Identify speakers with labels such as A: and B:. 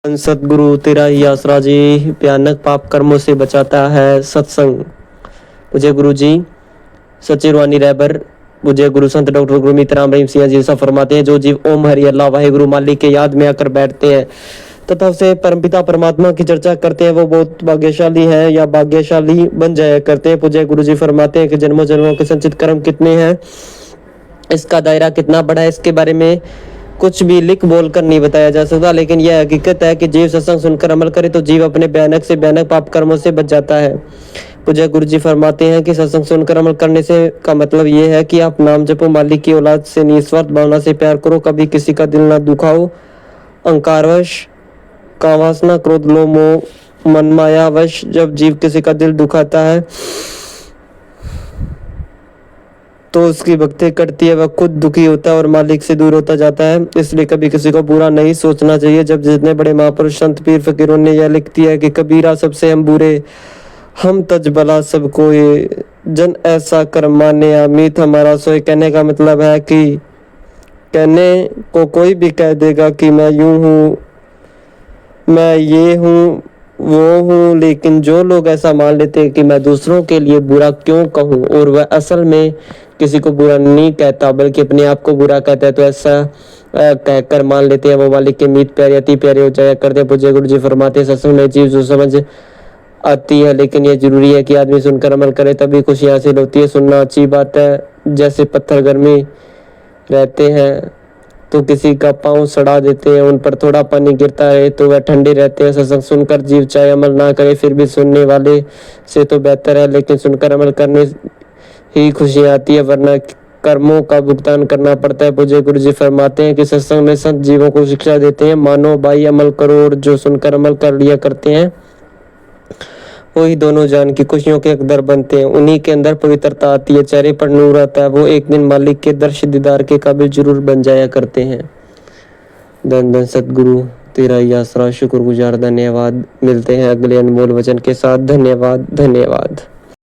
A: सतगुरु तेरा ही आसरा जी, भयानक पाप कर्मों से बचाता है सत्संग। पूज्य गुरु जी सच्चे रूहानी रहबर पूज्य गुरु संत डॉक्टर गुरमीत राम रहीम सिंह जी ऐसा फरमाते हैं, जो जीव ओम हरि अल्लाह वाहिगुरु मालिक के याद में आकर बैठते हैं तथा उसे परमपिता परमात्मा की चर्चा करते हैं, वो बहुत भाग्यशाली है या भाग्यशाली बन जाया करते हैं। पूज्य गुरु जी फरमाते हैं कि जन्मों जन्मों के संचित कर्म कितने हैं, इसका दायरा कितना बड़ा है, इसके बारे में कुछ भी लिख बोल कर नहीं बताया जा सकता, लेकिन यह हकीकत है कि जीव सत्संग सुनकर अमल करे तो जीव अपने भयानक से भयानक पाप कर्मों से बच जाता है। पूज्य गुरु जी फरमाते हैं कि सत्संग सुनकर अमल करने से का मतलब ये है कि आप नाम जपो, मालिक की औलाद से निस्वार्थ भावना से प्यार करो, कभी किसी का दिल ना दुखाओ, अहंकारवश, कामवासना, क्रोध, लोभ, मोह, मन मायावश जब जीव किसी का दिल दुखाता है तो उसकी भक्ति कटती है, वह खुद दुखी होता है और मालिक से दूर होता जाता है। इसलिए कभी किसी को बुरा नहीं सोचना चाहिए। जब जितने बड़े महापुरुष संत पीर फकीरों ने यह लिख दिया है कि कबीरा सबसे हम बुरे, हम तज भला सब कोई, जन ऐसा कर माने अमित हमारा सोए। कहने का मतलब है कि कहने को कोई भी कह देगा कि मैं यूं हूँ, मैं ये हूँ, वो हूँ, लेकिन जो लोग ऐसा मान लेते हैं कि मैं दूसरों के लिए बुरा क्यों कहूँ और वह असल में किसी को बुरा नहीं कहता बल्कि अपने आप को बुरा कहता है, तो ऐसा कहकर मान लेते हैं, वो मालिक के मीत प्यारे अति प्यारे हो जाया करते हैं। पूज्य गुरु जी फरमाते हैं, सत्संग में चीज जो समझ आती है, लेकिन ये जरूरी है कि आदमी सुनकर अमल करे तभी खुशी हासिल होती है। सुनना अच्छी बात है, जैसे पत्थर गर्मी रहते हैं तो किसी का पाँव सड़ा देते हैं, उन पर थोड़ा पानी गिरता है तो वह ठंडे रहते हैं। सत्संग सुनकर जीव चाहे अमल ना करे फिर भी सुनने वाले से तो बेहतर है, लेकिन सुनकर अमल करने ही खुशी आती है, वरना कर्मों का भुगतान करना पड़ता है। पूज्य गुरु जी फरमाते हैं कि सत्संग में संत जीवों को शिक्षा देते हैं, मानो भाई अमल करो, और जो सुनकर अमल कर लिया करते हैं वही दोनों जान की खुशियों के हकदार बनते हैं। उन्हीं के अंदर पवित्रता आती है, चेहरे पर नूर आता है, वो एक दिन मालिक के दर्श दीदार के काबिल जरूर बन जाया करते हैं। धन धन सतगुरु तेरा ही आसरा, शुक्रगुजार, धन्यवाद। मिलते हैं अगले अनमोल वचन के साथ। धन्यवाद धन्यवाद।